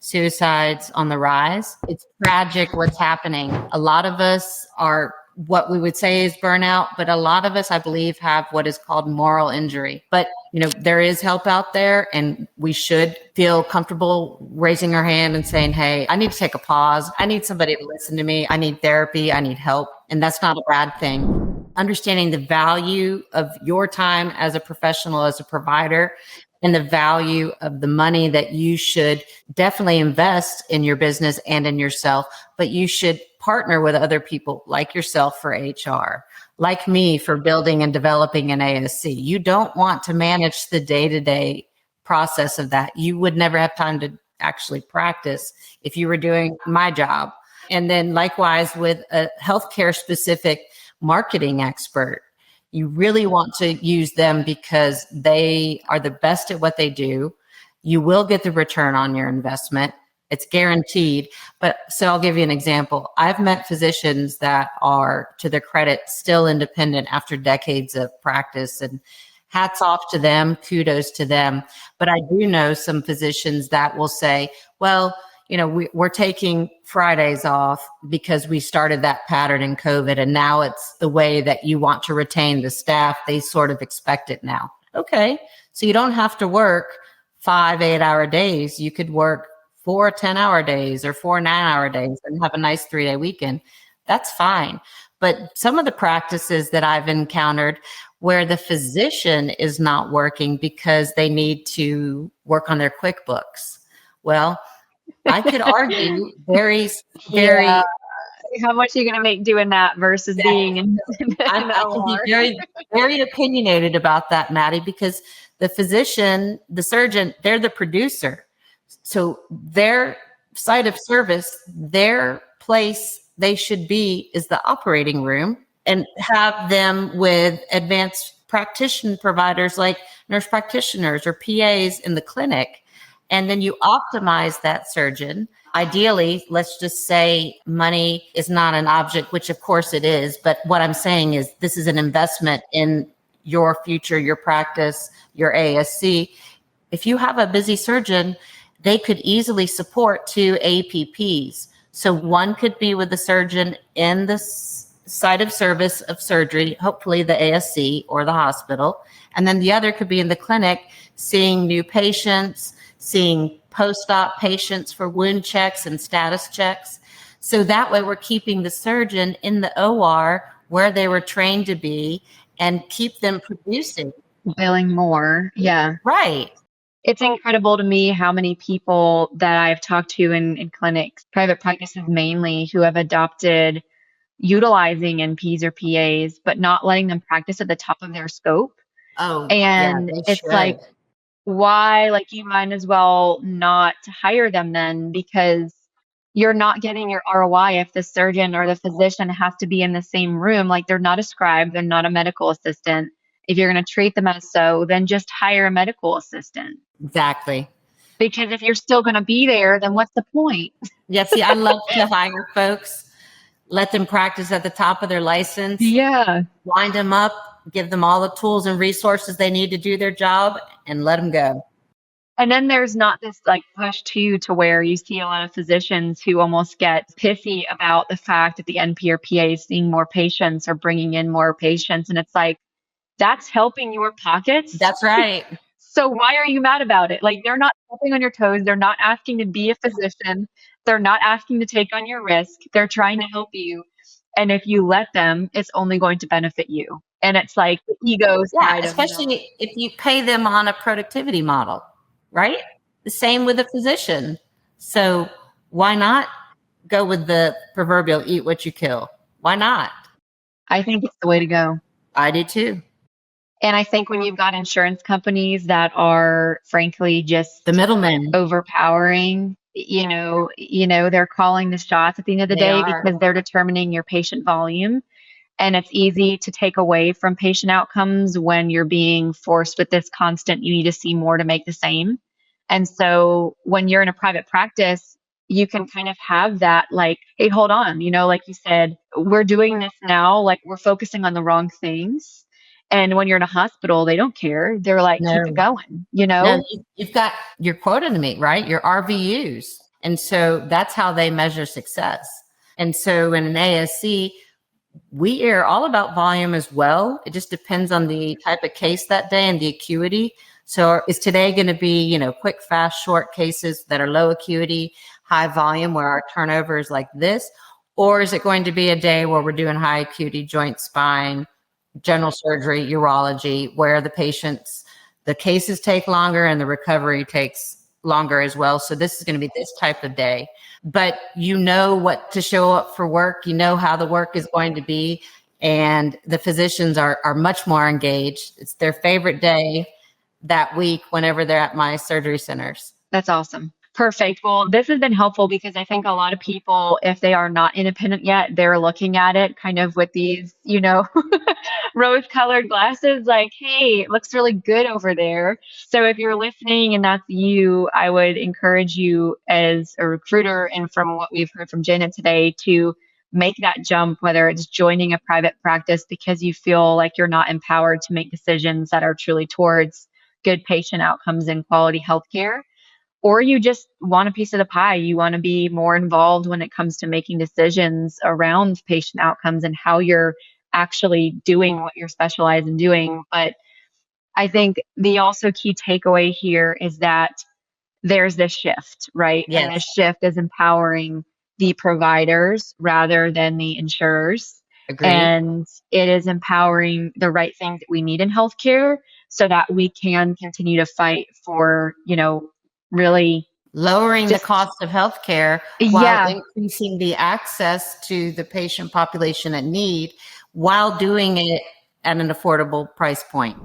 suicides on the rise. It's tragic what's happening. A lot of us are what we would say is burnout, but a lot of us, I believe, have what is called moral injury. But, there is help out there, and we should feel comfortable raising our hand and saying, hey, I need to take a pause. I need somebody to listen to me. I need therapy. I need help. And that's not a bad thing. Understanding the value of your time as a professional, as a provider, and the value of the money that you should definitely invest in your business and in yourself, but you should partner with other people like yourself for HR, like me for building and developing an ASC. You don't want to manage the day-to-day process of that. You would never have time to actually practice if you were doing my job. And then likewise with a healthcare specific marketing expert, you really want to use them because they are the best at what they do. You will get the return on your investment. It's guaranteed. But so I'll give you an example. I've met physicians that are, to their credit, still independent after decades of practice, and hats off to them, kudos to them. But I do know some physicians that will say, well, we're taking Fridays off because we started that pattern in COVID, and now it's the way that you want to retain the staff. They sort of expect it now. Okay. So you don't have to work 5 8-hour days. You could work 4 10-hour days or 4 9-hour days and have a nice 3-day weekend. That's fine. But some of the practices that I've encountered where the physician is not working because they need to work on their QuickBooks. Well, I could argue very. Yeah. How much are you going to make doing that versus being in I can be very, very opinionated about that, Maddie, because the physician, the surgeon, they're the producer. So their site of service, their place they should be is the operating room, and have them with advanced practitioner providers like nurse practitioners or PAs in the clinic. And then you optimize that surgeon. Ideally, let's just say money is not an object, which of course it is. But what I'm saying is this is an investment in your future, your practice, your ASC. If you have a busy surgeon, they could easily support 2 APPs. So one could be with the surgeon in the site of service of surgery, hopefully the ASC or the hospital. And then the other could be in the clinic, seeing new patients, seeing post-op patients for wound checks and status checks. So that way we're keeping the surgeon in the OR where they were trained to be and keep them producing. Billing more. Yeah. Right. It's incredible to me how many people that I've talked to in clinics, private practices mainly, who have adopted utilizing NPs or PAs, but not letting them practice at the top of their scope. Oh, and yeah, it's like, why? Like, you might as well not hire them then, because you're not getting your ROI if the surgeon or the physician has to be in the same room. Like, they're not a scribe, they're not a medical assistant. If you're going to treat them as so, then just hire a medical assistant. Exactly. Because if you're still going to be there, then what's the point? Yeah, see, I love to hire folks, let them practice at the top of their license. Yeah. Wind them up, give them all the tools and resources they need to do their job, and let them go. And then there's not this like push to where you see a lot of physicians who almost get pissy about the fact that the NP or PA is seeing more patients or bringing in more patients. And it's like, that's helping your pockets. That's right. So why are you mad about it? Like, they're not stepping on your toes. They're not asking to be a physician. They're not asking to take on your risk. They're trying to help you. And if you let them, it's only going to benefit you. And it's like the ego side of, especially if you pay them on a productivity model, right? The same with a physician. So why not go with the proverbial eat what you kill? Why not? I think it's the way to go. I do too. And I think when you've got insurance companies that are frankly just the middlemen overpowering, they're calling the shots at the end of the day because they're determining your patient volume. And it's easy to take away from patient outcomes when you're being forced with this constant, you need to see more to make the same. And so when you're in a private practice, you can kind of have that like, hey, hold on, like you said, we're doing this now, like we're focusing on the wrong things. And when you're in a hospital, they don't care. They're like, keep it going, No, you've got your quota to meet, right? Your RVUs. And so that's how they measure success. And so in an ASC, we are all about volume as well. It just depends on the type of case that day and the acuity. So is today going to be, quick, fast, short cases that are low acuity, high volume, where our turnover is like this? Or is it going to be a day where we're doing high acuity joint, spine, general surgery, urology, where the cases take longer and the recovery takes longer as well? So this is going to be this type of day. But you know what to show up for work. You know how the work is going to be. And the physicians are much more engaged. It's their favorite day that week whenever they're at my surgery centers. That's awesome. Perfect. Well, this has been helpful because I think a lot of people, if they are not independent yet, they're looking at it kind of with these, rose-colored glasses, like, hey, it looks really good over there. So if you're listening and that's you, I would encourage you as a recruiter, and from what we've heard from Janet today, to make that jump, whether it's joining a private practice because you feel like you're not empowered to make decisions that are truly towards good patient outcomes and quality healthcare, or you just want a piece of the pie. You want to be more involved when it comes to making decisions around patient outcomes and how you're actually doing what you're specialized in doing. But I think the also key takeaway here is that there's this shift, right? Yes. And this shift is empowering the providers rather than the insurers. Agreed. And it is empowering the right things that we need in healthcare so that we can continue to fight for, really lowering the cost of healthcare while increasing the access to the patient population at need, while doing it at an affordable price point.